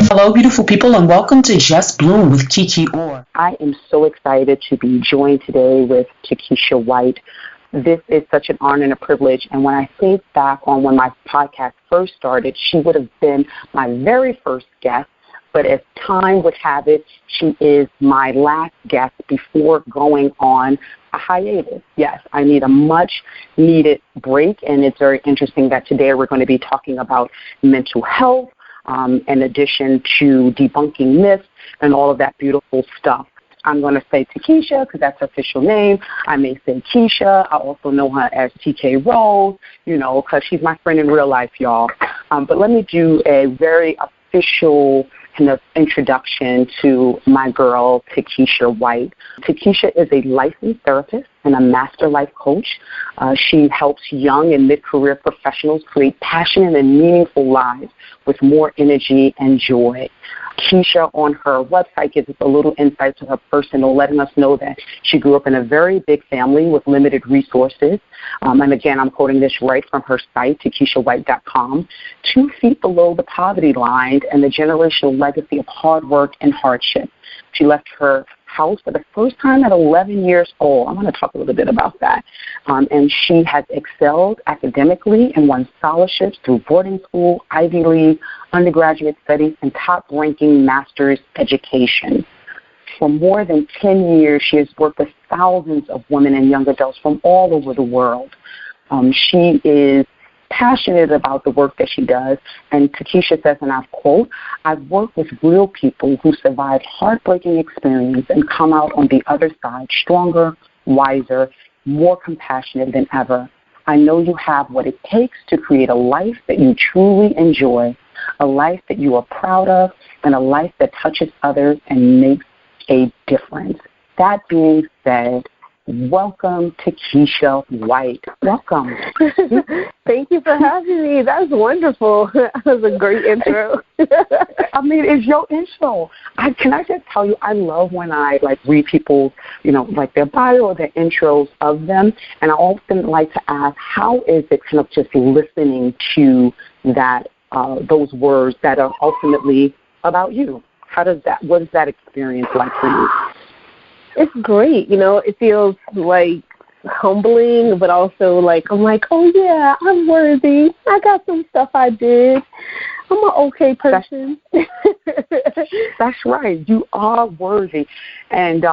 Hello, beautiful people, and welcome to Just Bloom with Kiki Orr. I am so excited to be joined today with Takeesha White. This is such an honor and a privilege, and when I think back on when my podcast first started, she would have been my very first guest, but as time would have it, she is my last guest before going on a hiatus. Yes, I need a much-needed break, and it's very interesting that today we're going to be talking about mental health, in addition to debunking myths and all of that beautiful stuff. I'm going to say Takeesha because that's her official name. I may say Keisha. I also know her as TK Rose, because she's my friend in real life, y'all. But let me do a very official kind of introduction to my girl, Takeesha White. Takeesha is a licensed therapist and a master life coach. She helps young and mid-career professionals create passionate and meaningful lives with more energy and joy. Keisha on her website gives us a little insight to her personal, letting us know that she grew up in a very big family with limited resources. And again, I'm quoting this right from her site, TakeeshaWhite.com, 2 feet below the poverty line and the generational legacy of hard work and hardship. She left her house for the first time at 11 years old. I'm going to talk a little bit about that. And she has excelled academically and won scholarships through boarding school, Ivy League, undergraduate studies, and top-ranking master's education. For more than 10 years, she has worked with thousands of women and young adults from all over the world. She is passionate about the work that she does, and Takeesha says, and I've quote, "I've worked with real people who survived heartbreaking experience and come out on the other side stronger, wiser, more compassionate than ever. I know you have what it takes to create a life that you truly enjoy, a life that you are proud of, and a life that touches others and makes a difference." That being said, welcome, Takeesha White. Welcome. Thank you for having me. That's wonderful. That was a great intro. I mean, it's your intro. Can I just tell you, I love when I read people's, their bio or their intros of them, and I often like to ask, how is it kind of just listening to that, those words that are ultimately about you? What is that experience like for you? It's great. It feels humbling, but also I'm oh yeah, I'm worthy. I got some stuff I did. I'm an okay person. That's right. You are worthy. And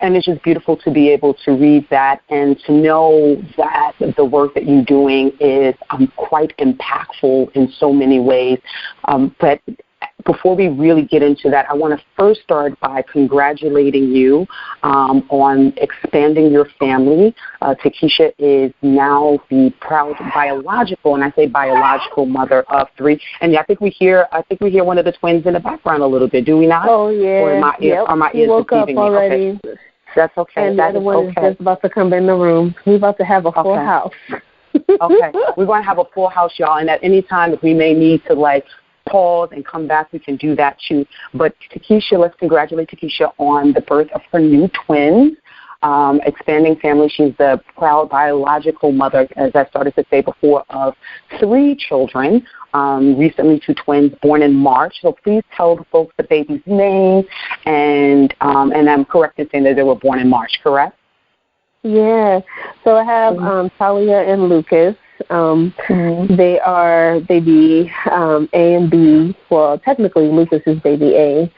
it's just beautiful to be able to read that and to know that the work that you're doing is quite impactful in so many ways. But before we really get into that, I want to first start by congratulating you on expanding your family. Takeesha is now the proud biological, and I say biological, mother of 3. And I think we hear one of the twins in the background a little bit. Do we not? Oh yeah. Or are my ears woke up deceiving me? already. Okay. That's okay. And the other one is just about to come in the room. We're about to have a full house. Okay. We're going to have a full house, y'all. And at any time, if we may need to pause and come back, we can do that too. But Takeesha, let's congratulate Takeesha on the birth of her new twins. Expanding family. She's the proud biological mother, as I started to say before, of 3 children, recently 2 twins born in March. So please tell the folks the baby's name, and I'm correct in saying that they were born in March, correct? Yeah. So I have Talia and Lucas. They are baby A and B. Well, technically Lucas is baby A,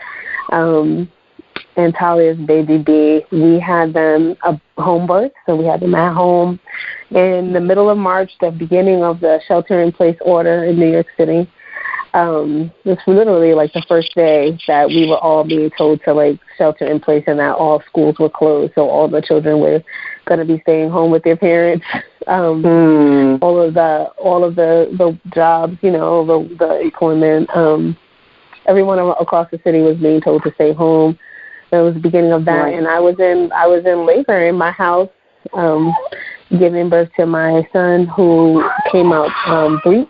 and Talia is baby B. We had them a home birth, so we had them at home in the middle of March, the beginning of the shelter-in-place order in New York City. It's literally the first day that we were all being told to shelter in place and that all schools were closed, so all the children were going to be staying home with their parents. All of the jobs, the employment, everyone across the city was being told to stay home. It was the beginning of that, right. And I was in labor in my house, giving birth to my son, who came out breech.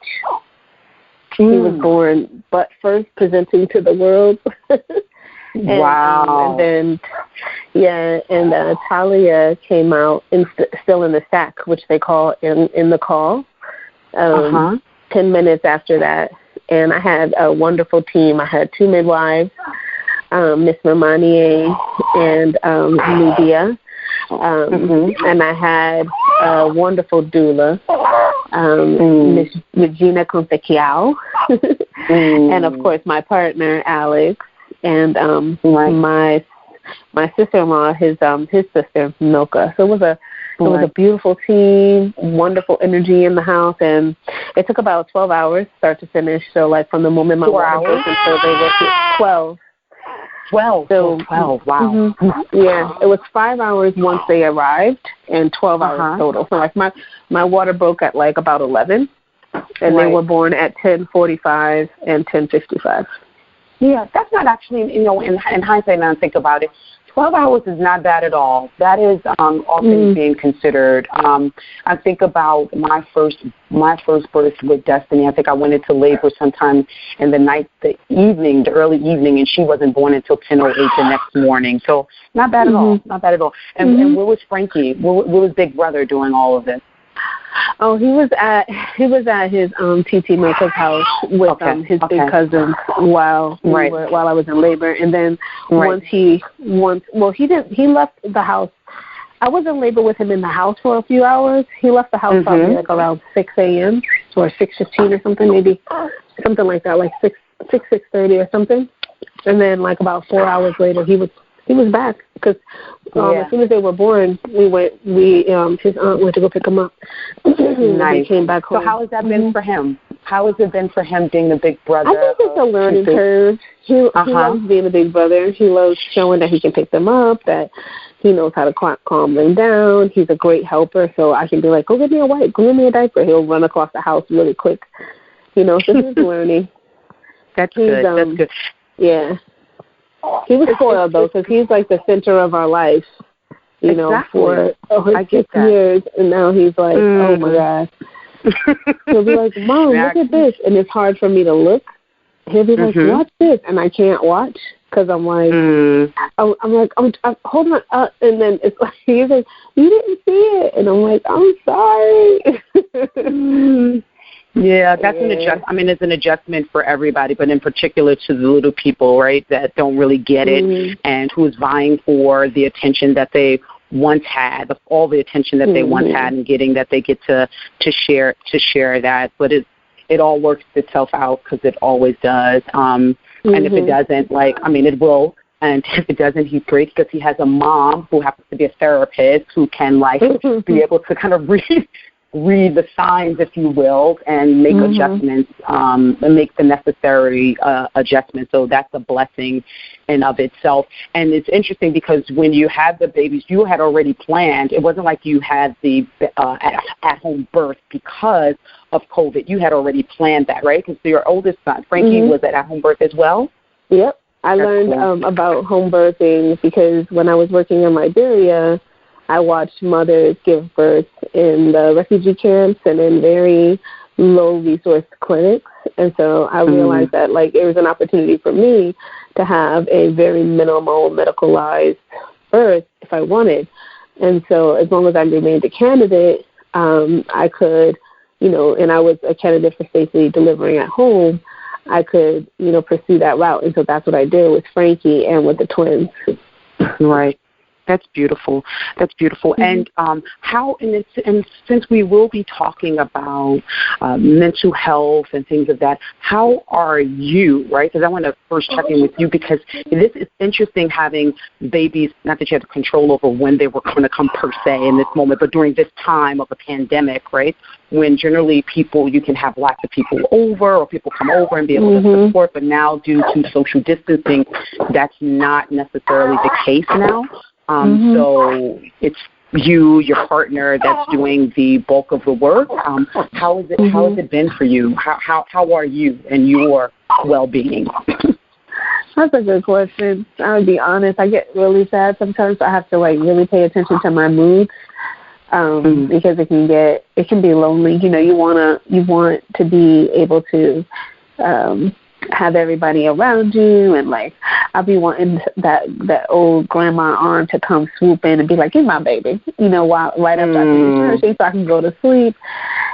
He was born butt first, presenting to the world. Wow. And then, Yeah, and Talia came out still in the sack, which they call in the call, 10 minutes after that. And I had a wonderful team. I had 2 midwives, Miss Mamanie and Nubia. And I had a wonderful doula, Miss Regina Contequiao, and of course my partner Alex, and my sister-in-law, his sister Milka. So it was a beautiful team, wonderful energy in the house, and it took about 12 hours, start to finish. So like from the moment my water broke until they were 12. 12. So, 12. Wow. Yeah, it was 5 hours once they arrived, and 12 hours total. So like my water broke at like about 11, and they were born at 10:45 and 10:55. Yeah, that's not actually, in hindsight now, think about it. 12 hours is not bad at all. That is all things being considered. I think about my first birth with Destiny. I think I went into labor sometime in the early evening, and she wasn't born until 10:08 the next morning. So not bad at all. Not bad at all. And where was Frankie? Where was Big Brother doing all of this? Oh, he was at his TT Milka's house with his big cousins while I was in labor, and then he left the house. I was in labor with him in the house for a few hours. He left the house probably like around 6 a.m. or 6:15 or something, maybe something like that, like 6:30 or something, and then like about 4 hours later he was back because as soon as they were born, his aunt went to go pick him up. Nice. He came back home. So how has that been for him? How has it been for him being the big brother? I think it's a learning curve. He loves being a big brother. He loves showing that he can pick them up, that he knows how to calm them down. He's a great helper, so I can be like, go get me a wipe, go get me a diaper. He'll run across the house really quick. So he's learning. That's good. That's good. Yeah. He was spoiled, though, because he's like the center of our life, for over 6 years. And now he's like, oh, my God. He'll be like, Mom, look at this. And it's hard for me to look. He'll be like, watch this. And I can't watch because I'm like, I'm hold on. And then it's like, he's like, you didn't see it. And I'm like, I'm sorry. Yeah, that's an adjustment. I mean, it's an adjustment for everybody, but in particular to the little people, right, that don't really get it and who's vying for the attention that they once had, all the attention that they once had, and getting that they get to share that. But it all works itself out because it always does. And if it doesn't, it will. And if it doesn't, he's great because he has a mom who happens to be a therapist who can be able to kind of read the signs, if you will, and make adjustments, and make the necessary adjustments. So that's a blessing in of itself. And it's interesting because when you had the babies, you had already planned. It wasn't like you had the at-home birth because of COVID. You had already planned that, right? Because your oldest son, Frankie, was at-home birth as well? Yep. I learned about home birthing because when I was working in Liberia, I watched mothers give birth in the refugee camps and in very low-resource clinics. And so I realized that, it was an opportunity for me to have a very minimal medicalized birth if I wanted. And so as long as I remained a candidate, I could, and I was a candidate for safely delivering at home, I could, pursue that route. And so that's what I did with Frankie and with the twins. Right. That's beautiful. That's beautiful. And and since we will be talking about mental health and things of that, how are you, right? Because I want to first check in with you because this is interesting having babies, not that you have control over when they were going to come per se in this moment, but during this time of a pandemic, right? When generally you can have lots of people over or people come over and be able to support, but now due to social distancing, that's not necessarily the case now. So it's you, your partner, that's doing the bulk of the work. How has it been for you? How are you and your well-being? That's a good question. I'll be honest. I get really sad sometimes. I have to really pay attention to my moods because it can be lonely. You want to be able to have everybody around you, and like I'll be wanting that old grandma arm to come swoop in and be like, "Give my baby," right after I finish nursing, so I can go to sleep.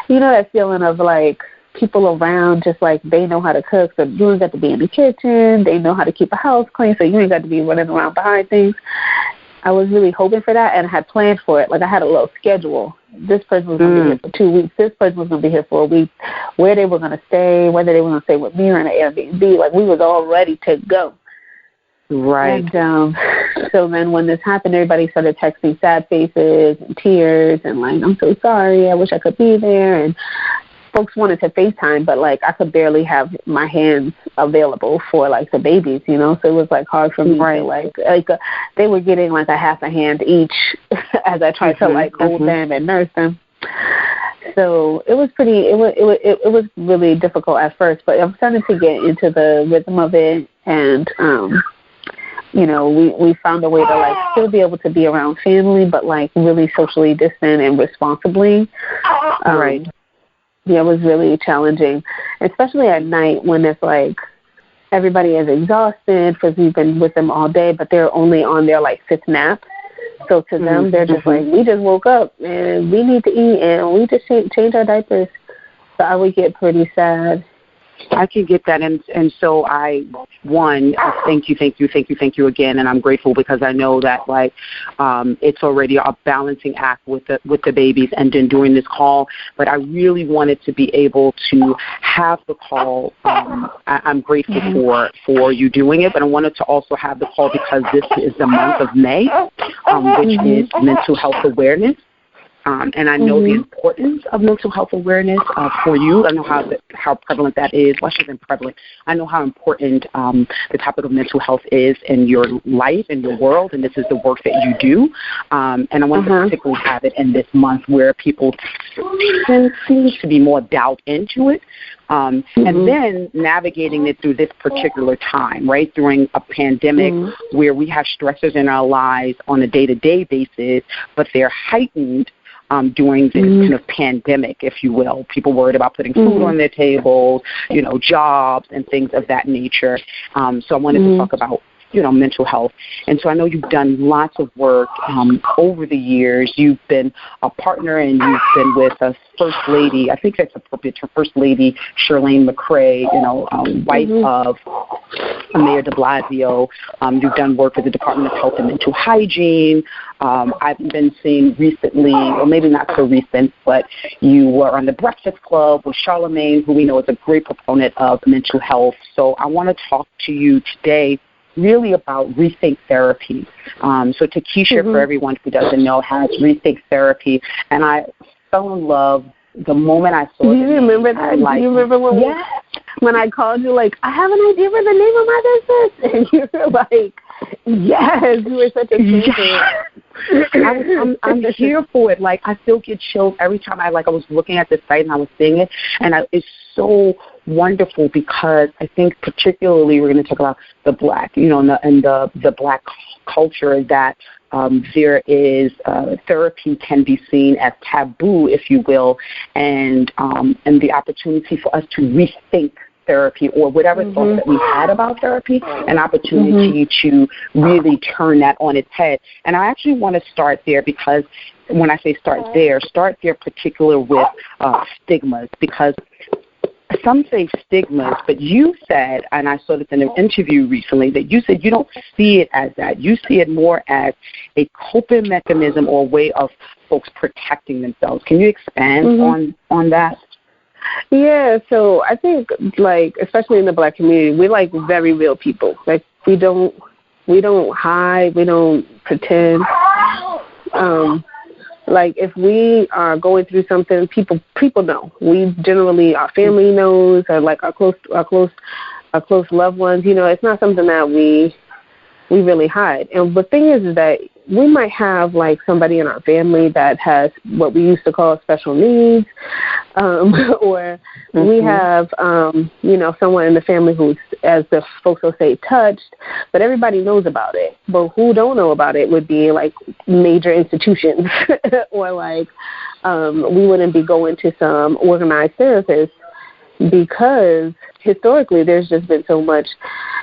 That feeling of like people around, just like they know how to cook, so you ain't got to be in the kitchen. They know how to keep a house clean, so you ain't got to be running around behind things. I was really hoping for that, and I had planned for it. Like I had a little schedule. This person was going to be here for 2 weeks. This person was going to be here for a week. Where they were going to stay, whether they were going to stay with me or in an Airbnb. Like we was all ready to go. Right. And so then when this happened, everybody started texting sad faces and tears and like, "I'm so sorry. I wish I could be there." And folks wanted to FaceTime, but like I could barely have my hands available for like the babies, so it was like hard for me to like they were getting like a half a hand each as I tried to like hold them and nurse them. So it was really difficult at first, but I'm starting to get into the rhythm of it, and we found a way to like still be able to be around family, but like really socially distant and responsibly. Right. Yeah, it was really challenging, especially at night when it's like everybody is exhausted because we've been with them all day, but they're only on their like 5th nap. So to them, they're just like, we just woke up and we need to eat and we just change our diapers. So I would get pretty sad. I can get that, and so thank you again, and I'm grateful because I know that like it's already a balancing act with the babies and then during this call, but I really wanted to be able to have the call. I'm grateful for you doing it, but I wanted to also have the call because this is the month of May, which is mental health awareness. And I know the importance of mental health awareness for you. I know how prevalent that is. Well, I shouldn't say prevalent. I know how important the topic of mental health is in your life, in your world, and this is the work that you do. And I want to particularly have it in this month where people seem to be more dialed into it. And then navigating it through this particular time, right, during a pandemic where we have stressors in our lives on a day-to-day basis, but they're heightened during this kind of pandemic, if you will. People worried about putting food on their tables, jobs and things of that nature. So I wanted to talk about mental health. And so I know you've done lots of work over the years. You've been a partner and you've been with a First Lady, I think that's appropriate, First Lady Shirlane McCray, wife of Mayor de Blasio. You've done work with the Department of Health and Mental Hygiene. I've been seeing recently, or maybe not so recent, but you were on the Breakfast Club with Charlemagne, who we know is a great proponent of mental health. So I want to talk to you today really about Rethink Therapy. So Takeesha, for everyone who doesn't know, has Rethink Therapy, and I fell in love the moment I saw it. Do you remember that? Do you remember when I called you, like, I have an idea for the name of my business? And you were like, yes, you were such a fan. I'm here for it. Like, I still get chills every time I was looking at the site and I was seeing it, and it's so wonderful because I think particularly we're going to talk about the Black, and the Black culture that there is therapy can be seen as taboo, if you will, and the opportunity for us to rethink therapy or whatever thoughts that we had about therapy, an opportunity to really turn that on its head. And I actually want to start there because when I say start there particular with stigmas, because some say stigmas, but you said, and I saw this in an interview recently, that you said you don't see it as that. You see it more as a coping mechanism or a way of folks protecting themselves. Can you expand on that? Yeah, so I think, especially in the Black community, we're very real people. Like we don't hide, we don't pretend. If we are going through something, people know. We generally, our family knows, or our close loved ones. It's not something that we really hide. And the thing is that we might have somebody in our family that has what we used to call special needs, or we have someone in the family who's, as the folks will say, touched, but everybody knows about it. But who don't know about it would be major institutions, or we wouldn't be going to some organized therapist because historically there's just been so much,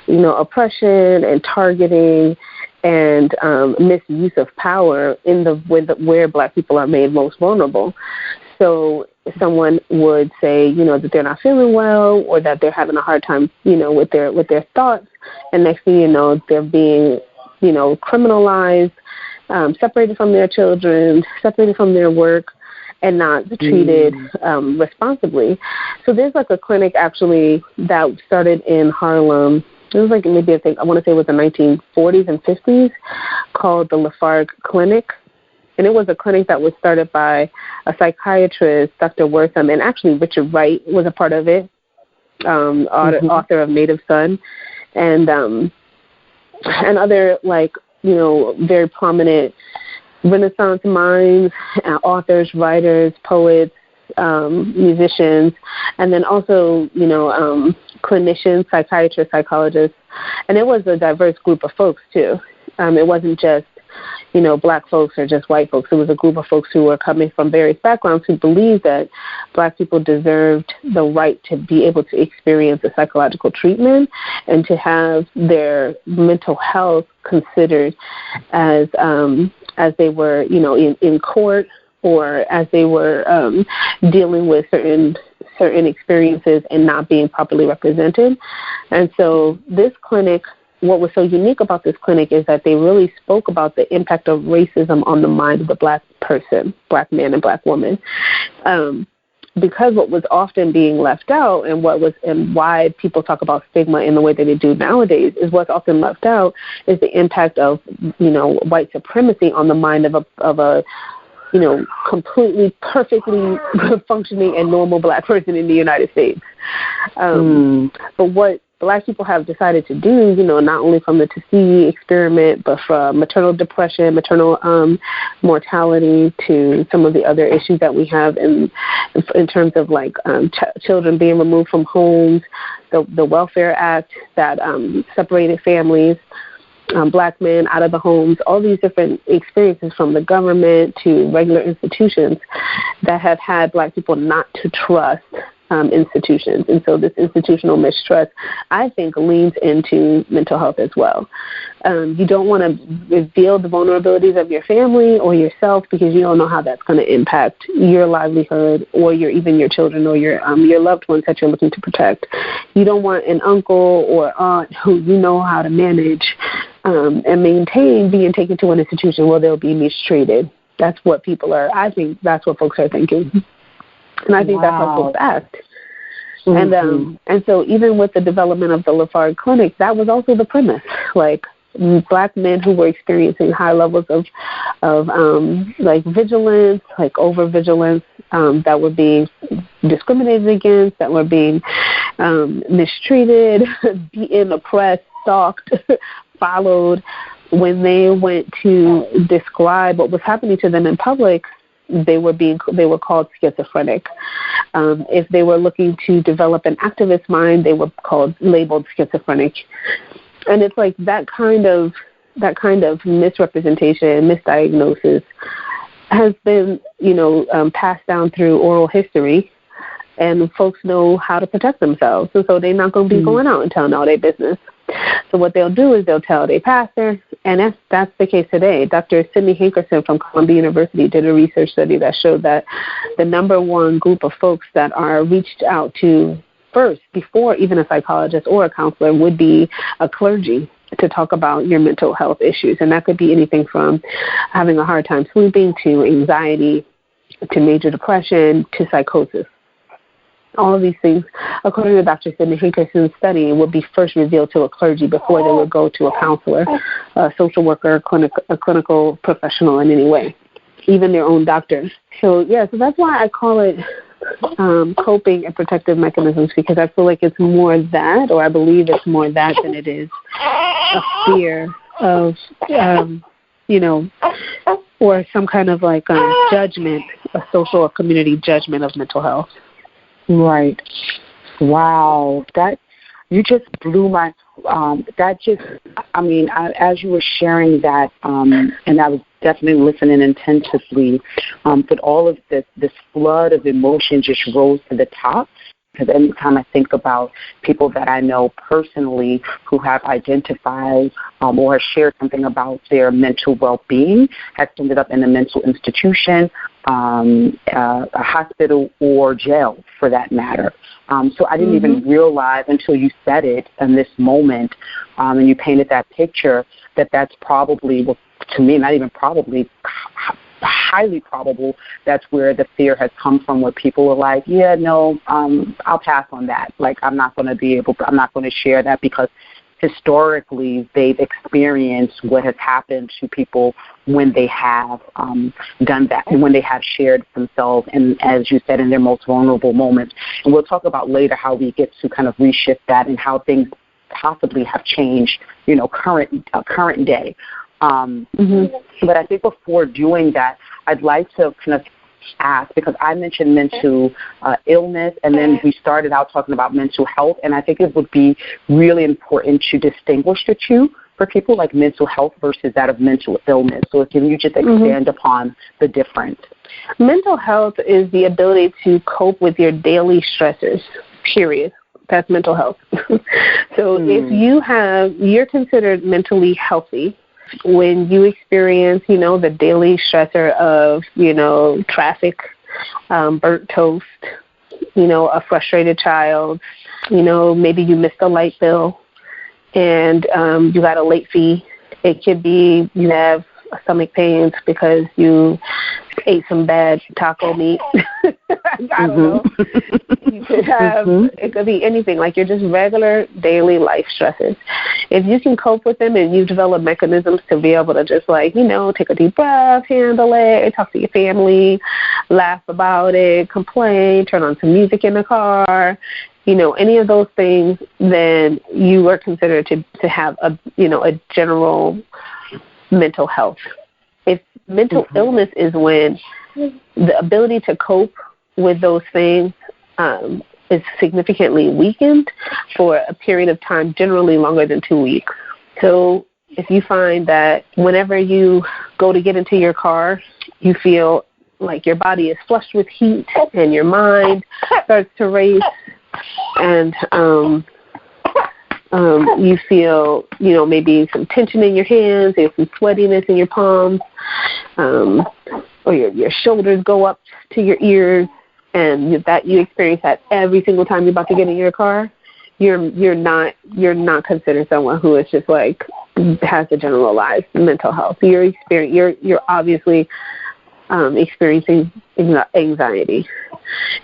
oppression and targeting and misuse of power where Black people are made most vulnerable. So someone would say, that they're not feeling well or that they're having a hard time, with their thoughts, and next thing you know, they're being, criminalized, separated from their children, separated from their work, and not treated responsibly. So there's like a clinic actually that started in Harlem. It was like maybe I want to say it was the 1940s and 50s, called the Lafargue Clinic. And it was a clinic that was started by a psychiatrist, Dr. Wortham, and actually Richard Wright was a part of it, author of Native Son, and other very prominent Renaissance minds, authors, writers, poets, musicians, and then also, clinicians, psychiatrists, psychologists. And it was a diverse group of folks, too. It wasn't just, Black folks or just white folks. It was a group of folks who were coming from various backgrounds who believed that Black people deserved the right to be able to experience a psychological treatment and to have their mental health considered as they were, in court, or as they were dealing with certain experiences and not being properly represented. And so this clinic, what was so unique about this clinic is that they really spoke about the impact of racism on the mind of the Black person, Black man and Black woman. Because what was often being left out and why people talk about stigma in the way that they do nowadays is what's often left out is the impact of, white supremacy on the mind of a completely, perfectly functioning and normal Black person in the United States. But what Black people have decided to do, not only from the Tuskegee experiment, but from maternal depression, maternal mortality, to some of the other issues that we have in terms of children being removed from homes, the Welfare Act that separated families, Black men out of the homes, all these different experiences from the government to regular institutions that have had Black people not to trust institutions. And so this institutional mistrust, I think, leans into mental health as well. You don't want to reveal the vulnerabilities of your family or yourself because you don't know how that's going to impact your livelihood or even your children or your loved ones that you're looking to protect. You don't want an uncle or aunt who you know how to manage and maintain being taken to an institution where they'll be mistreated. That's what people are. I think that's what folks are thinking. And I think that's how folks act. And so even with the development of the Lafargue Clinic, that was also the premise. Black men who were experiencing high levels of vigilance, over-vigilance, that were being discriminated against, that were being mistreated, beaten, oppressed, stalked, followed. When they went to describe what was happening to them in public, they were called schizophrenic. If they were looking to develop an activist mind, they were labeled schizophrenic. And it's that kind of misrepresentation, misdiagnosis has been, passed down through oral history, and folks know how to protect themselves. And so they're not going to be going out and telling all their business. So what they'll do is they'll tell their pastor, and that's the case today. Dr. Sidney Hankerson from Columbia University did a research study that showed that the number one group of folks that are reached out to first, before even a psychologist or a counselor, would be a clergy to talk about your mental health issues. And that could be anything from having a hard time sleeping to anxiety to major depression to psychosis. All of these things, according to Dr. Sidney Hankerson's study, would be first revealed to a clergy before they would go to a counselor, a social worker, a clinical professional in any way, even their own doctors. So that's why I call it coping and protective mechanisms, because I feel like it's more that, or I believe it's more that than it is a fear of, or some kind of judgment, a social or community judgment of mental health. Right. Wow. That, you just blew my, as you were sharing that, and I was definitely listening intensively, but all of this flood of emotion just rose to the top. Because anytime I think about people that I know personally who have identified or have shared something about their mental well-being, has ended up in a mental institution, a hospital, or jail, for that matter. So I didn't even realize until you said it in this moment, and you painted that picture, that that's probably, well, to me, not even probably, highly probable that's where the fear has come from, where people are like, yeah, no, I'll pass on that. Like, I'm not going to share that, because historically they've experienced what has happened to people when they have done that, and when they have shared themselves, and as you said, in their most vulnerable moments. And we'll talk about later how we get to kind of reshift that and how things possibly have changed, current day. But I think before doing that, I'd like to kind of ask, because I mentioned mental illness, and then we started out talking about mental health, and I think it would be really important to distinguish the two for people, like mental health versus that of mental illness. So can you just expand upon the difference? Mental health is the ability to cope with your daily stressors, period. That's mental health. So if you're considered mentally healthy when you experience, the daily stressor of, traffic, burnt toast, a frustrated child, maybe you missed a light bill and you got a late fee. It could be you have stomach pains because you ate some bad taco meat. I don't know. You could have, it could be anything. Like, you're just regular daily life stresses. If you can cope with them and you develop mechanisms to be able to just take a deep breath, handle it, talk to your family, laugh about it, complain, turn on some music in the car, any of those things, then you are considered to have a general mental health. If mental illness is when the ability to cope with those things is significantly weakened for a period of time, generally longer than 2 weeks. So if you find that whenever you go to get into your car, you feel like your body is flushed with heat and your mind starts to race, and you feel, maybe some tension in your hands, there's some sweatiness in your palms, or your shoulders go up to your ears, and that you experience that every single time you're about to get in your car, you're not considered someone who is just like has a generalized mental health. You're obviously experiencing anxiety.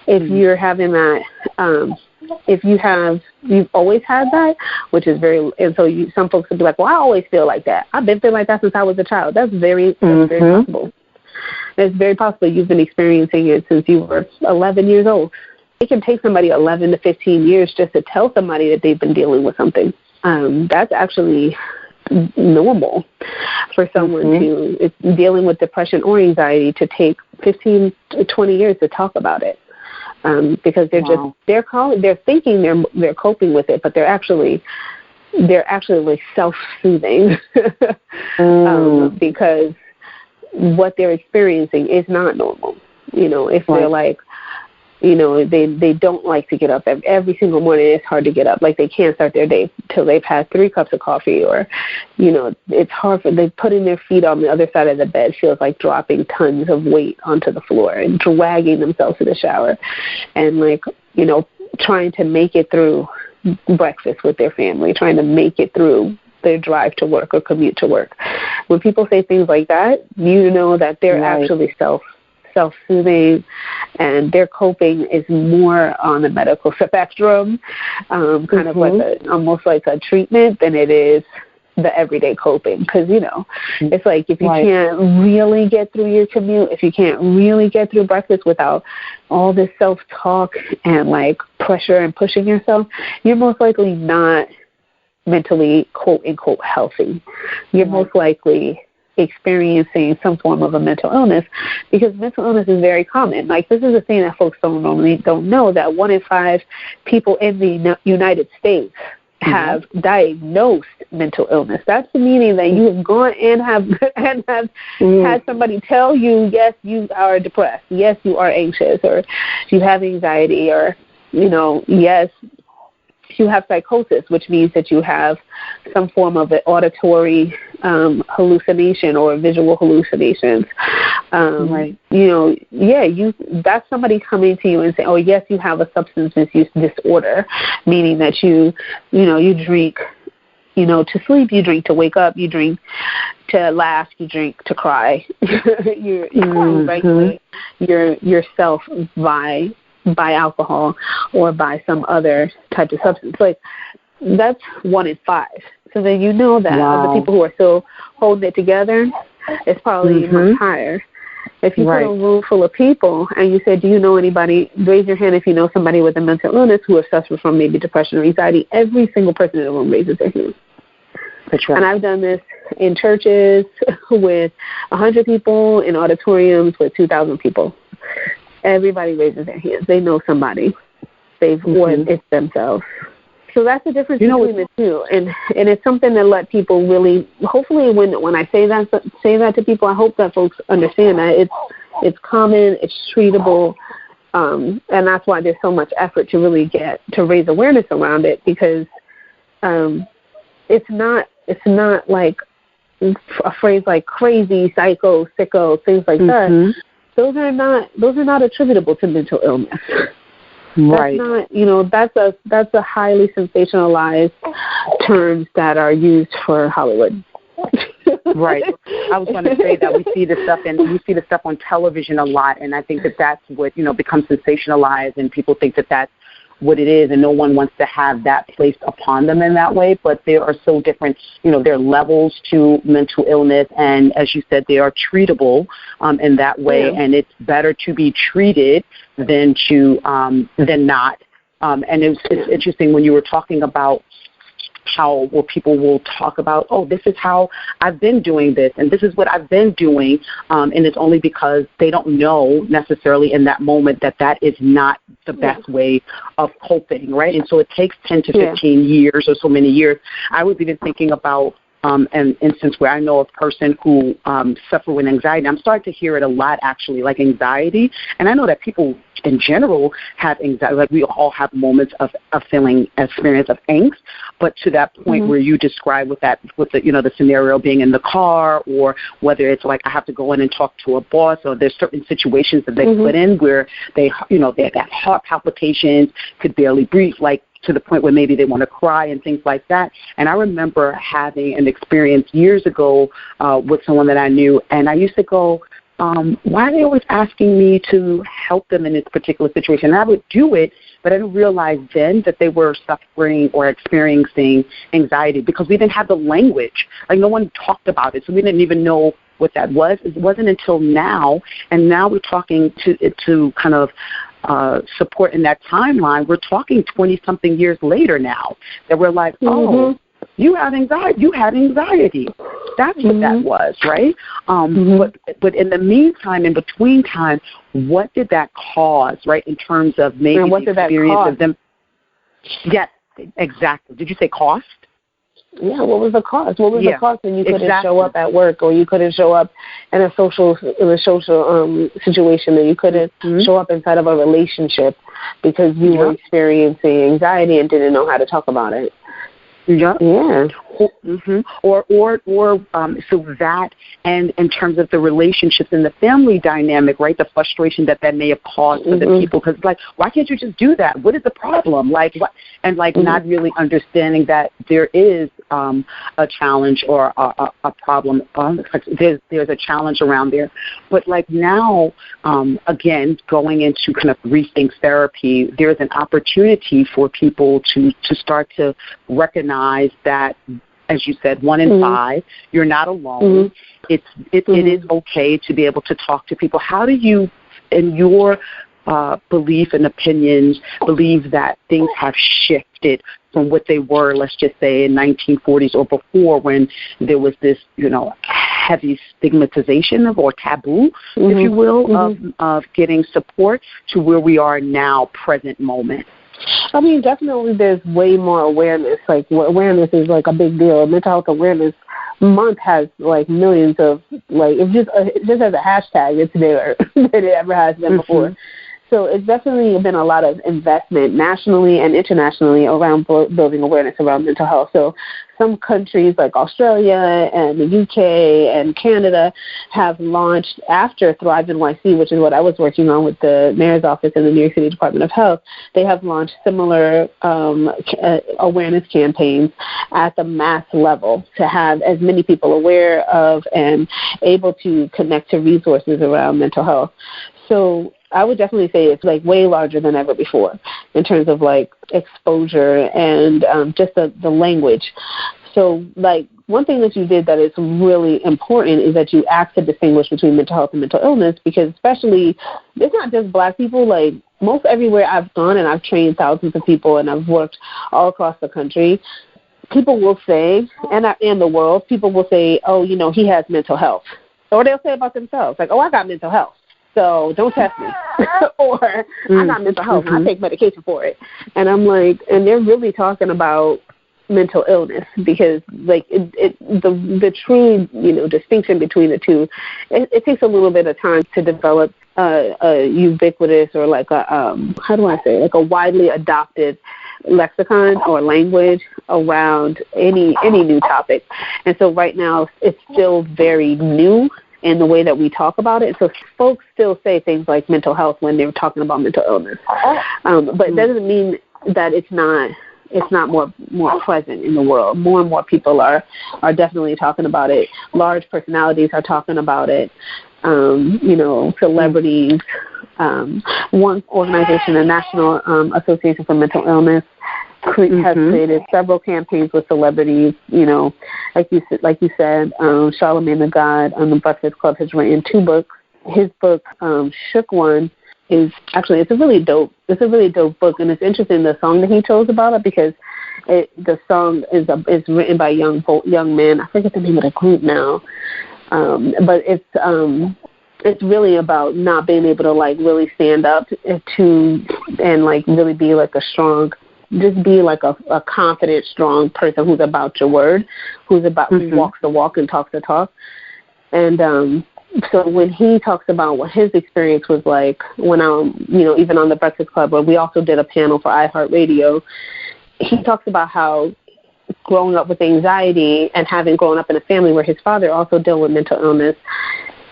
If you're having that, if you've always had that, which is and so some folks would be like, well, I always feel like that. I've been feeling like that since I was a child. That's very possible. It's very possible you've been experiencing it since you were 11 years old. It can take somebody 11 to 15 years just to tell somebody that they've been dealing with something. That's actually normal for someone to dealing with depression or anxiety to take 15 to 20 years to talk about it. Because they're thinking they're coping with it, but they're actually like self-soothing because what they're experiencing is not normal. If they're like, they don't like to get up every single morning. It's hard to get up. Like, they can't start their day till they've had 3 cups of coffee, or, it's hard for them. Putting their feet on the other side of the bed feels like dropping tons of weight onto the floor and dragging themselves to the shower, and trying to make it through breakfast with their family, trying to make it through their drive to work or commute to work. When people say things like that, that they're actually self-soothing, and their coping is more on the medical spectrum, kind of like almost like a treatment than it is the everyday coping. Because, it's like if you can't really get through your commute, if you can't really get through breakfast without all this self-talk and like pressure and pushing yourself, you're most likely not mentally, quote-unquote, healthy. You're most likely experiencing some form of a mental illness, because mental illness is very common. Like, this is a thing that folks don't know, that 1 in 5 people in the United States have diagnosed mental illness. That's meaning that you have gone and have had somebody tell you, yes, you are depressed, yes, you are anxious, or you have anxiety, or yes, you have psychosis, which means that you have some form of an auditory hallucination or visual hallucinations. Right. That's somebody coming to you and saying, oh, yes, you have a substance misuse disorder, meaning that you drink, to sleep, you drink to wake up, you drink to laugh, you drink to cry. you regulate yourself by alcohol or by some other type of substance. Like, that's 1 in 5. So then that the people who are still holding it together is probably much higher. If you put a room full of people and you say, do you know anybody, raise your hand if you know somebody with a mental illness who has suffered from maybe depression or anxiety, every single person in the room raises their hand. That's right. And I've done this in churches with 100 people, in auditoriums with 2,000 people. Everybody raises their hands. They know somebody. Or it's themselves. So that's the difference between the two. And it's something to let people really, hopefully when I say that to people, I hope that folks understand that it's common, it's treatable, and that's why there's so much effort to really to raise awareness around it, because it's not like a phrase like crazy, psycho, sicko, things like that. Those are not attributable to mental illness. Right. That's not, that's a highly sensationalized terms that are used for Hollywood. Right. I was going to say that we see the stuff on television a lot, and I think that's what becomes sensationalized, and people think that that's what it is, and no one wants to have that placed upon them in that way. But there are so different, there are levels to mental illness, and as you said, they are treatable in that way, and it's better to be treated than not. And it's interesting when you were talking about how people will talk about, oh, this is how I've been doing this, and this is what I've been doing, and it's only because they don't know necessarily in that moment that is not the best way of coping, right? And so it takes 10 to 15 years or so many years. I was even thinking about an instance where I know a person who suffered with anxiety. I'm starting to hear it a lot, actually, like anxiety. And I know that people in general have anxiety. Like, we all have moments of experience of angst. But to that point where you describe with the scenario being in the car, or whether it's like I have to go in and talk to a boss, or there's certain situations that they put in where they have heart palpitations, could barely breathe, like, to the point where maybe they want to cry and things like that. And I remember having an experience years ago with someone that I knew, and I used to go, why are they always asking me to help them in this particular situation? And I would do it, but I didn't realize then that they were suffering or experiencing anxiety because we didn't have the language. Like, no one talked about it, so we didn't even know what that was. It wasn't until now, and now we're talking to kind of support in that timeline. We're talking 20-something years later now that we're like, oh, you have anxiety. You had anxiety. That's what that was, right? But in the meantime, in between time, what did that cause, right, in terms of maybe the experience of them? Yes, exactly. Did you say cost? Yeah, what was the cost? What was the cost when you couldn't show up at work, or you couldn't show up in a social situation, or you couldn't show up inside of a relationship because you were experiencing anxiety and didn't know how to talk about it? Yeah. Or so that, and in terms of the relationships and the family dynamic, right? The frustration that may have caused for the people, because like, why can't you just do that? What is the problem? Like, what? And like, not really understanding that there is a challenge or a problem. There's a challenge around there, but like now, again, going into kind of Rethink Therapy, there's an opportunity for people to start to recognize that, as you said, 1 in 5, you're not alone. It is okay to be able to talk to people. How do you, in your belief and opinions, believe that things have shifted from what they were, let's just say, in 1940s or before, when there was this, heavy stigmatization or taboo, if you will, of getting support, to where we are now, present moment? I mean, definitely there's way more awareness. Like, awareness is like a big deal. Mental Health Awareness Month has like millions of, like, it's just as a hashtag, it's there than it ever has been before. So it's definitely been a lot of investment nationally and internationally around building awareness around mental health. So some countries like Australia and the UK and Canada have launched after Thrive NYC, which is what I was working on with the mayor's office and the New York City Department of Health. They have launched similar awareness campaigns at the mass level to have as many people aware of and able to connect to resources around mental health. So I would definitely say it's like way larger than ever before in terms of like exposure and just the language. So like one thing that you did that is really important is that you asked to distinguish between mental health and mental illness, because especially it's not just Black people. Like most everywhere I've gone, and I've trained thousands of people and I've worked all across the country, people will say, and in the world, people will say, oh, you know, he has mental health. Or they'll say about themselves, like, oh, I got mental health, so don't test me. Or I got mental health and I take medication for it. And I'm like, and they're really talking about mental illness, because like the true, you know, distinction between the two, it takes a little bit of time to develop a ubiquitous or like a how do I say, like a widely adopted lexicon or language around any new topic. And so right now it's still very new in the way that we talk about it. So folks still say things like mental health when they're talking about mental illness. But it doesn't mean that it's not more present in the world. More and more people are definitely talking about it. Large personalities are talking about it. You know, celebrities. One organization, the National Association for Mental Illness, has created several campaigns with celebrities. You know, like you said, Charlamagne the God on the Breakfast Club has written 2 books. His book, Shook One, is actually it's a really dope book, and it's interesting the song that he chose about it, because the song is written by young men. I forget the name of the group now, but it's really about not being able to like really stand up to and like really be like a strong, just be like a confident, strong person who's about your word, who walks the walk and talks the talk. And so when he talks about what his experience was like when even on the Breakfast Club, where we also did a panel for iHeartRadio, he talks about how growing up with anxiety and having grown up in a family where his father also dealt with mental illness,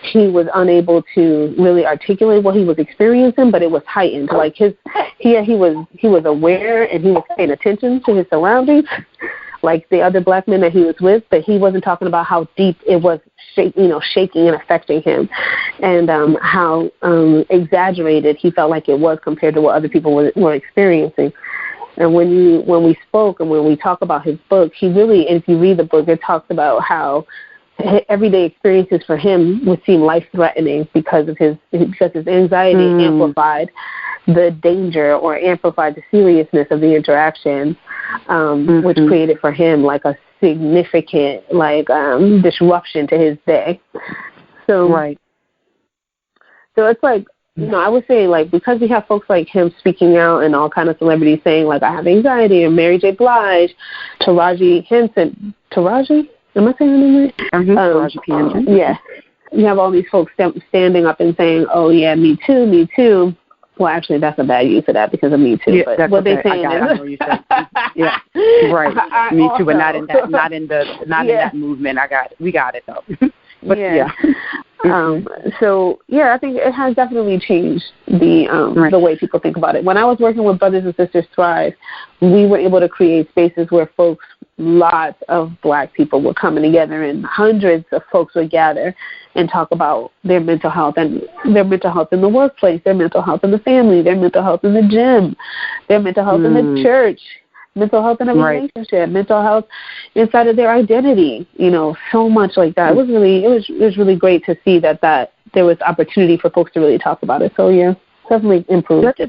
he was unable to really articulate what he was experiencing, but it was heightened. Like he was aware and he was paying attention to his surroundings, like the other Black men that he was with, but he wasn't talking about how deep it was shaking and affecting him, and how exaggerated he felt like it was compared to what other people were experiencing. And when we spoke and when we talk about his book, he really, if you read the book, it talks about how everyday experiences for him would seem life-threatening because his anxiety amplified the danger or amplified the seriousness of the interaction, which created for him like a significant disruption to his day. So So it's like, I would say like because we have folks like him speaking out and all kind of celebrities saying like I have anxiety, and Mary J. Blige, Taraji Henson, am I saying her name right? Yeah. You have all these folks standing up and saying, oh, yeah, me too. Well, actually, that's a bad use of that because of Me Too. Yeah, but what they saying is, yeah, right. Me Too, but not in that movement. We got it though. But so I think it has definitely changed the way people think about it. When I was working with Brothers and Sisters Thrive, we were able to create spaces where lots of Black people were coming together, and hundreds of folks would gather and talk about their mental health, and their mental health in the workplace, their mental health in the family, their mental health in the gym, their mental health in the church, mental health in a relationship, mental health inside of their identity, so much like that. It was really great to see that there was opportunity for folks to really talk about it. So definitely improved.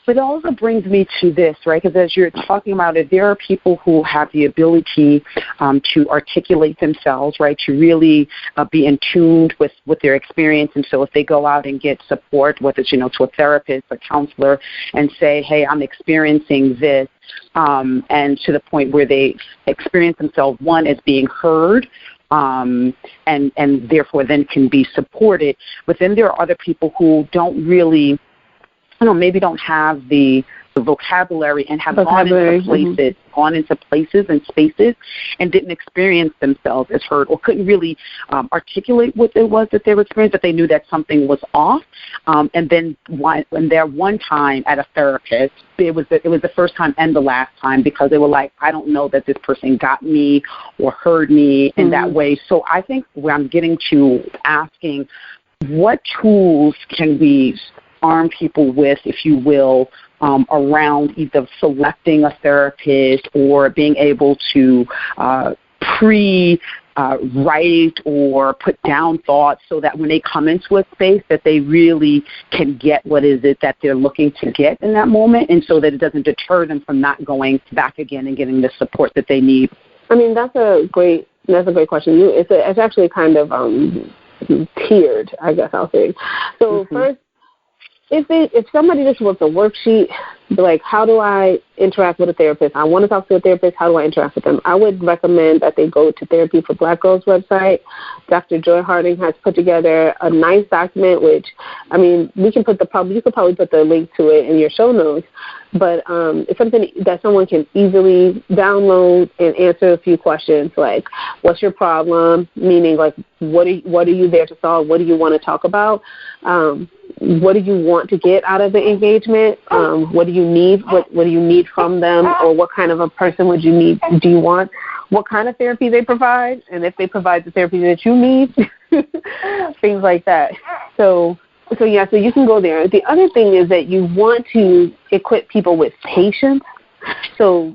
But it also brings me to this, right? Because as you're talking about it, there are people who have the ability to articulate themselves, right? To really be in tune with their experience. And so if they go out and get support, whether it's, to a therapist, a counselor, and say, hey, I'm experiencing this, and to the point where they experience themselves, one, as being heard, and therefore then can be supported. But then there are other people who don't really maybe don't have the vocabulary and have gone into places and spaces and didn't experience themselves as heard, or couldn't really articulate what it was that they were experiencing, but they knew that something was off. And then when they're one time at a therapist, it was the first time and the last time, because they were like, I don't know that this person got me or heard me in that way. So I think where I'm getting to asking, what tools can we arm people with, if you will, around either selecting a therapist or being able to write or put down thoughts, so that when they come into a space that they really can get what is it that they're looking to get in that moment, and so that it doesn't deter them from not going back again and getting the support that they need? I mean, that's a great question. It's actually kind of tiered, I guess I'll say. So first, if somebody just wants a worksheet, like, how do I interact with a therapist? I want to talk to a therapist. How do I interact with them? I would recommend that they go to Therapy for Black Girls website. Dr. Joy Harding has put together a nice document, which, I mean, you could probably put the link to it in your show notes. But it's something that someone can easily download and answer a few questions, like, what's your problem? Meaning, like, what are you there to solve? What do you want to talk about? What do you want to get out of the engagement? What do you need? What do you need from them? Or what kind of a person do you want? What kind of therapy they provide? And if they provide the therapy that you need, things like that. So you can go there. The other thing is that you want to equip people with patience. So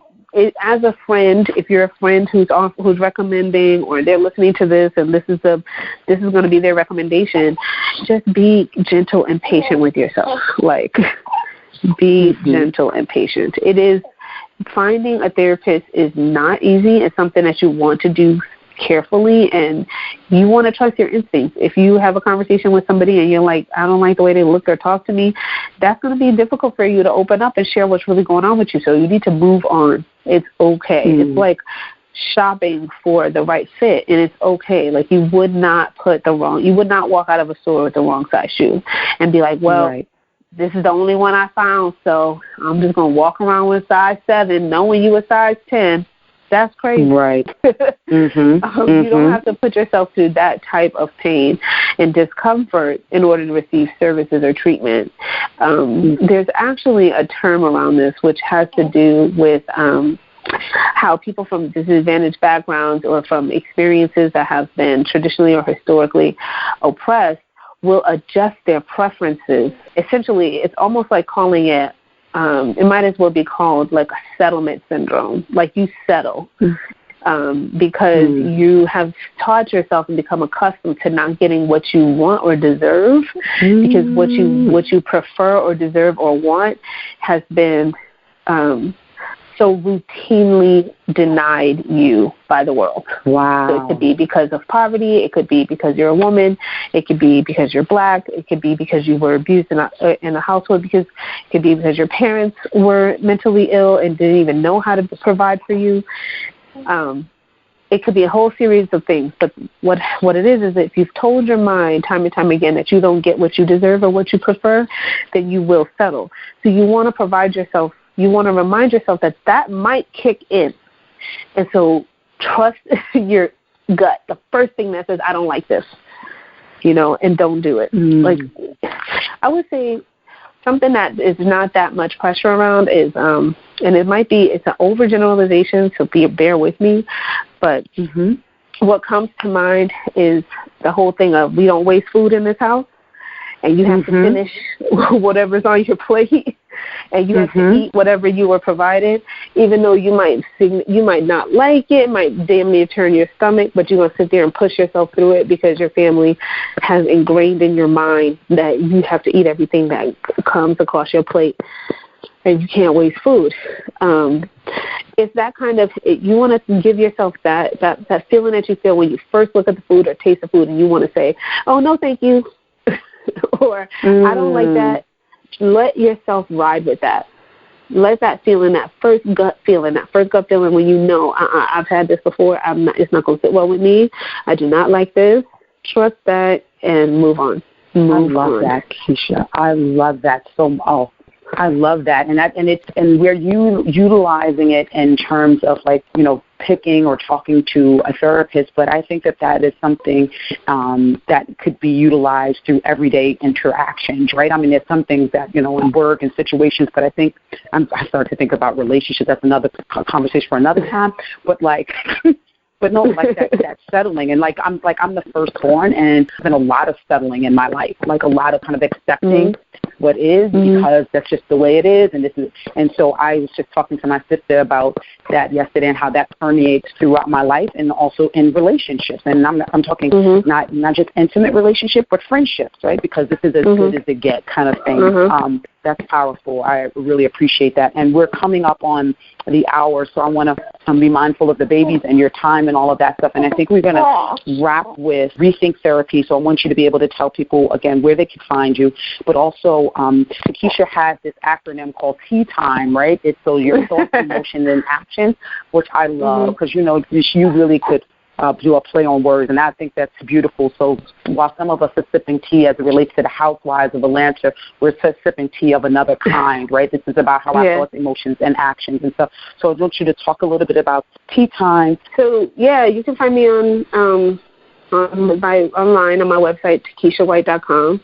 as a friend, if you're a friend who's recommending, or they're listening to this and this is going to be their recommendation, just be gentle and patient with yourself. Like, be gentle and patient. Finding a therapist is not easy. It's something that you want to do carefully, and you want to trust your instincts. If you have a conversation with somebody and you're like, I don't like the way they look or talk to me, that's going to be difficult for you to open up and share what's really going on with you. So you need to move on. It's okay. It's like shopping for the right fit, and it's okay. Like, you would not walk out of a store with the wrong size shoe and be like, well, this is the only one I found, so I'm just going to walk around with size 7 knowing you a size 10. That's crazy. Right. You don't have to put yourself through that type of pain and discomfort in order to receive services or treatment. There's actually a term around this which has to do with how people from disadvantaged backgrounds or from experiences that have been traditionally or historically oppressed will adjust their preferences. Essentially, it's almost like calling it, it might as well be called like a settlement syndrome. Like, you settle because you have taught yourself and become accustomed to not getting what you want or deserve, because what you prefer or deserve or want has been so routinely denied you by the world. Wow. So it could be because of poverty. It could be because you're a woman. It could be because you're black. It could be because you were abused in a household. It could be because your parents were mentally ill and didn't even know how to provide for you. It could be a whole series of things. But what it is that if you've told your mind time and time again that you don't get what you deserve or what you prefer, then you will settle. So you want to remind yourself that might kick in. And so trust your gut. The first thing that says, I don't like this, and don't do it. Like, I would say something that is not that much pressure around is, and it's an overgeneralization, so bear with me, but what comes to mind is the whole thing of, we don't waste food in this house, and you have to finish whatever's on your plate. And you have to eat whatever you were provided, even though you might not like it, might damn near turn your stomach, but you're going to sit there and push yourself through it because your family has ingrained in your mind that you have to eat everything that comes across your plate, and you can't waste food. It's that kind of, you want to give yourself that feeling that you feel when you first look at the food or taste the food, and you want to say, oh, no, thank you, or I don't like that. Let yourself ride with that. Let that feeling, that first gut feeling when you know, I've had this before, it's not going to sit well with me. I do not like this. Trust that and move on. I love that, Keisha. I love that so much. Oh, I love that, and we're utilizing it in terms of like, you know, picking or talking to a therapist, but I think that is something that could be utilized through everyday interactions, right? I mean, there's some things that, you know, in work and situations, but I think I started to think about relationships. That's another conversation for another time, but like. But no, like that settling, and I'm the firstborn, and there's been a lot of settling in my life, like a lot of kind of accepting what is, because that's just the way it is, and so I was just talking to my sister about that yesterday and how that permeates throughout my life, and also in relationships, and I'm talking not just intimate relationship, but friendships, right? Because this is as good as it gets, kind of thing. That's powerful. I really appreciate that. And we're coming up on the hour, so I want to be mindful of the babies and your time and all of that stuff. And I think we're going to wrap with Rethink Therapy. So I want you to be able to tell people, again, where they can find you. But also, Takeesha has this acronym called Tea Time, right? It's so your thoughts, emotions, and action, which I love, because, you know, you really could do a play on words, and I think that's beautiful. So while some of us are sipping tea as it relates to the housewives of Atlanta, we're sipping tea of another kind, right? This is about how our thoughts, emotions, and actions and stuff. So I want you to talk a little bit about Tea Time. So, yeah, you can find me online on my website, TakeeshaWhite.com.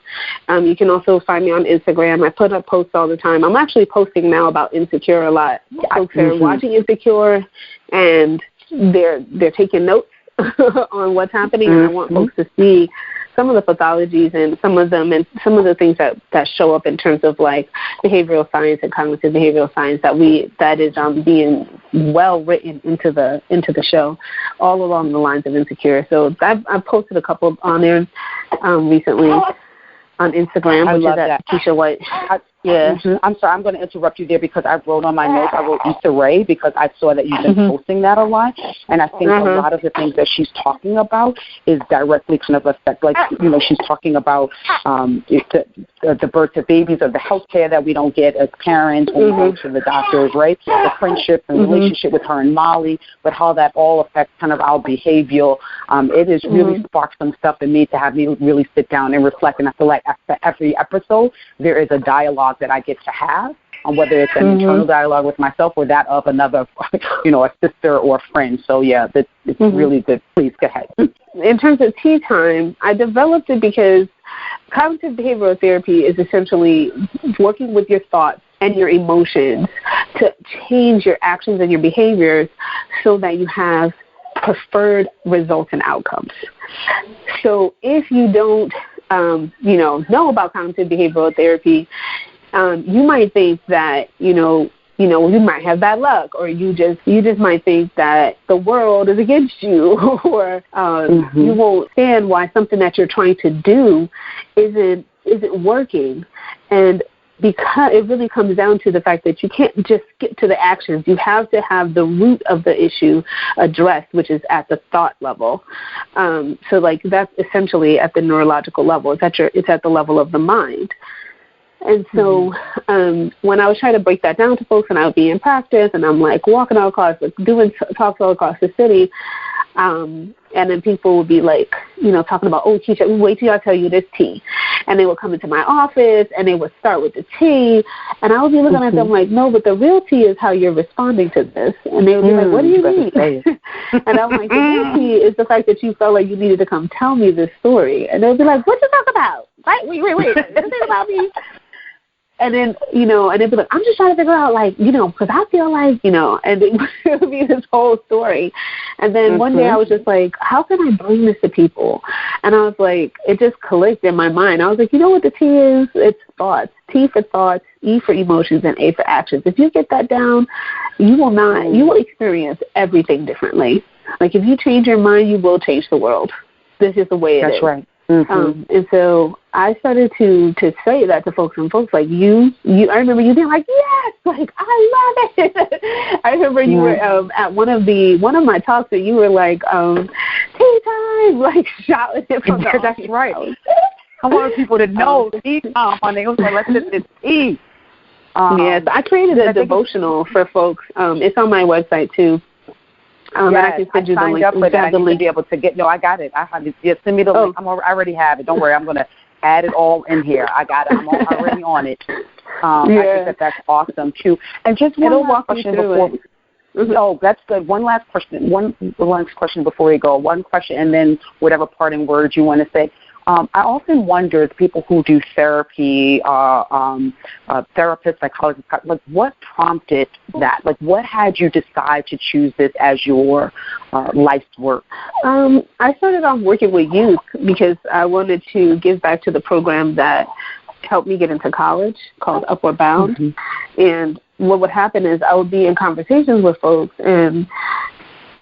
You can also find me on Instagram. I put up posts all the time. I'm actually posting now about Insecure a lot. Folks are watching Insecure, and they're taking notes on what's happening, and I want folks to see some of the pathologies and some of the things that show up in terms of like behavioral science and cognitive behavioral science that is being well written into the show, all along the lines of Insecure. So I've posted a couple on there recently on Instagram, which is at Takeesha White. I'm sorry, I'm going to interrupt you there because I wrote on my notes, I wrote Issa Rae because I saw that you've been posting that a lot, and I think a lot of the things that she's talking about is directly kind of affect, like, you know, she's talking about the birth of babies or the health care that we don't get as parents when we go to the doctors, right? The friendship and relationship with her and Molly, but how that all affects kind of our behavioral. It has really sparked some stuff in me to have me really sit down and reflect, and I feel like after every episode, there is a dialogue that I get to have, whether it's an internal dialogue with myself or that of another, you know, a sister or a friend. So, yeah, it's really good. Please, go ahead. In terms of Tea Time, I developed it because cognitive behavioral therapy is essentially working with your thoughts and your emotions to change your actions and your behaviors so that you have preferred results and outcomes. So if you don't, know about cognitive behavioral therapy, you might think that, you might have bad luck, or you just might think that the world is against you, or you won't stand why something that you're trying to do isn't working. And because it really comes down to the fact that you can't just get to the actions. You have to have the root of the issue addressed, which is at the thought level. So like that's essentially at the neurological level. It's at the level of the mind. And so when I was trying to break that down to folks, and I would be in practice, and I'm like walking all across, doing talks all across the city, and then people would be like, talking about, oh, Keisha, wait till I tell you this tea. And they would come into my office, and they would start with the tea, and I would be looking at them like, no, but the real tea is how you're responding to this. And they would be like, what do you mean? And I'm like, the real tea is the fact that you felt like you needed to come tell me this story. And they would be like, what you talk about? Wait, this is about me. And then, and they'd be like, I'm just trying to figure out, because I feel like, and it would be this whole story. And then one day I was just like, how can I bring this to people? And I was like, it just clicked in my mind. I was like, you know what the T is? It's thoughts. T for thoughts, E for emotions, and A for actions. If you get that down, you will experience everything differently. Like if you change your mind, you will change the world. This is the way it is. That's right. And so I started to say that to folks, and folks like you I remember you being like, yes, like I love it. I remember you were at one of my talks, and you were like, tea time, like shouting it from the That's right. I want people to know tea time, honey. So let's sip this tea. Yes, I created a devotional for folks. It's on my website too. Yes, I can send you the link. I need to be able to get. No, I got it. Send me the link. I already have it. Don't worry. I'm going to add it all in here. I got it. I'm already on it. I think that's awesome too. And just one last question before. Oh, that's good. One last question. One last question before we go. One question, and then whatever parting words you want to say. I often wonder, the people who do therapy, therapists, psychologists, like what prompted that? Like what had you decide to choose this as your life's work? I started off working with youth because I wanted to give back to the program that helped me get into college called Upward Bound. And what would happen is I would be in conversations with folks, and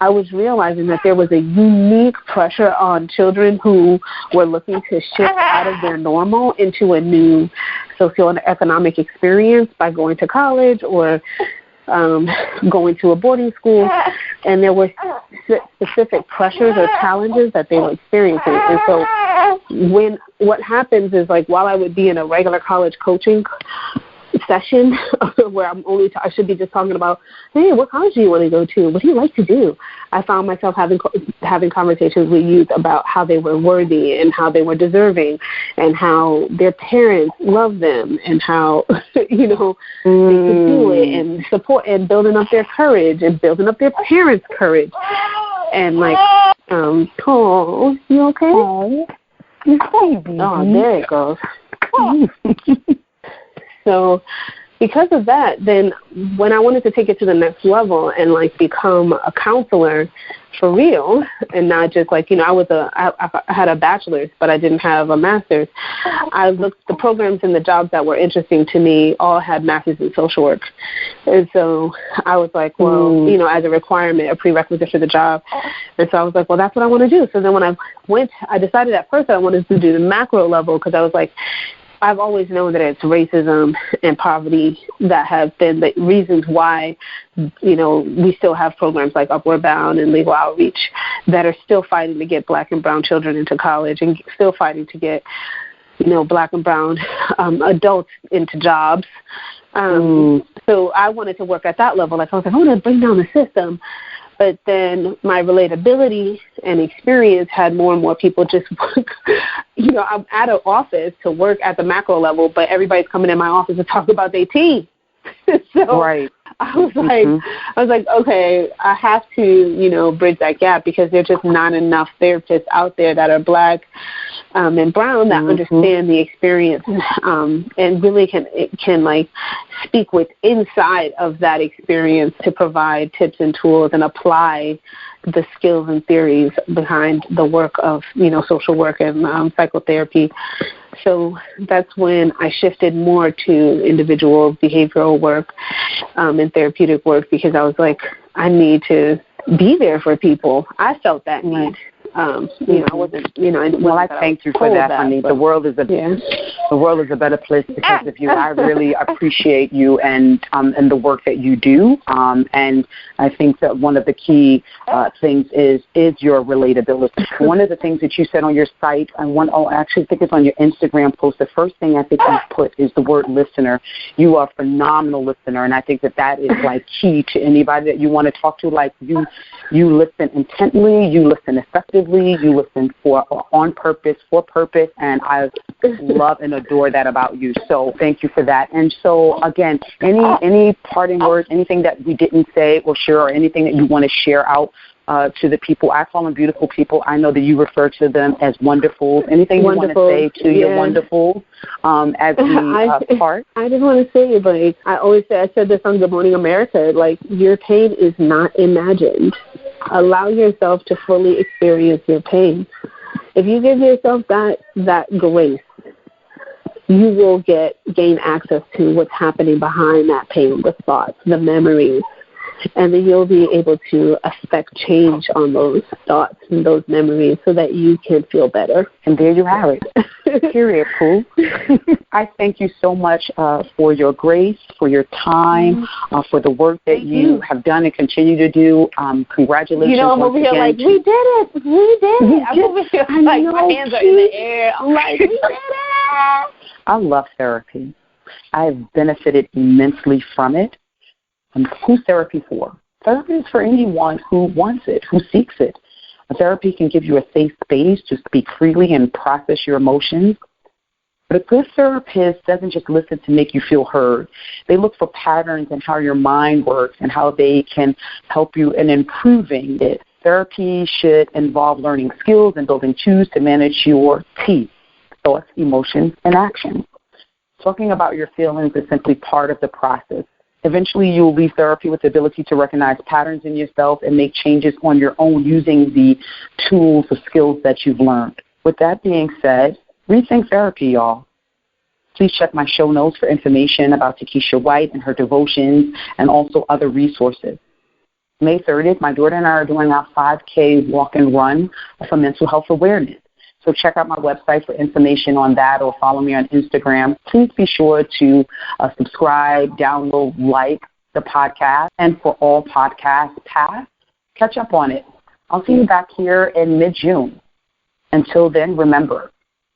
I was realizing that there was a unique pressure on children who were looking to shift out of their normal into a new socioeconomic experience by going to college or going to a boarding school. And there were specific pressures or challenges that they were experiencing. And so what happens is, like, while I would be in a regular college coaching session where I should be just talking about, hey, what college do you want to go to? What do you like to do? I found myself having conversations with youth about how they were worthy and how they were deserving and how their parents loved them and how, they could do it and support and building up their courage and building up their parents' courage. And like, oh, you okay? Oh, you baby. Oh, there it goes. So because of that, then when I wanted to take it to the next level and like become a counselor for real and not just like, I had a bachelor's, but I didn't have a master's. I looked, the programs and the jobs that were interesting to me all had master's in social work. And so I was like, well, as a requirement, a prerequisite for the job. And so I was like, well, that's what I want to do. So then when I decided at first I wanted to do the macro level because I was like, I've always known that it's racism and poverty that have been the reasons why, we still have programs like Upward Bound and Legal Outreach that are still fighting to get Black and brown children into college and still fighting to get, Black and brown adults into jobs. So I wanted to work at that level. Like I was like, I want to bring down the system. But then my relatability and experience had more and more people just work. I'm at an office to work at the macro level, but everybody's coming in my office to talk about their teen. So right. I was like, okay, I have to, bridge that gap because there's just not enough therapists out there that are Black and brown that understand the experience and really can like speak with inside of that experience to provide tips and tools and apply the skills and theories behind the work of, social work and psychotherapy. So that's when I shifted more to individual behavioral work and therapeutic work because I was like, I need to be there for people. I felt that need. I wasn't, well, I thank you for that, honey. The world is a better place because of you. I really appreciate you and the work that you do. And I think that one of the key things is your relatability. One of the things that you said on your site, I actually think it's on your Instagram post. The first thing I think you put is the word listener. You are a phenomenal listener, and I think that is like key to anybody that you want to talk to. Like you listen intently, you listen effectively. You listen on purpose, for purpose, and I love and adore that about you. So thank you for that. And so, again, any parting words, anything that we didn't say or share, or anything that you want to share out to the people? I call them beautiful people. I know that you refer to them as wonderful. Anything you want to say to your wonderful as we part? I just want to say, like, I said this on Good Morning America, like, your pain is not imagined. Allow yourself to fully experience your pain. If you give yourself that grace, you will gain access to what's happening behind that pain, the thoughts, the memories, and then you'll be able to affect change on those thoughts and those memories so that you can feel better. And there you have it. Period, Pooh. I thank you so much for your grace, for your time, for the work that you have done and continue to do. Congratulations. I'm over here like, we did it. I'm over here like, my hands are in the air. I'm like, we did it. I love therapy. I've benefited immensely from it. Who's therapy for? Therapy is for anyone who wants it, who seeks it. Therapy can give you a safe space to speak freely and process your emotions. But a good therapist doesn't just listen to make you feel heard. They look for patterns in how your mind works and how they can help you in improving it. Therapy should involve learning skills and building tools to manage your thoughts, emotions, and actions. Talking about your feelings is simply part of the process. Eventually, you will leave therapy with the ability to recognize patterns in yourself and make changes on your own using the tools or skills that you've learned. With that being said, rethink therapy, y'all. Please check my show notes for information about Takeesha White and her devotions and also other resources. May 30th, my daughter and I are doing our 5K walk and run for mental health awareness. So check out my website for information on that or follow me on Instagram. Please be sure to subscribe, download, like the podcast. And for all podcasts past, catch up on it. I'll see you back here in mid-June. Until then, remember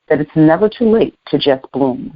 that it's never too late to just bloom.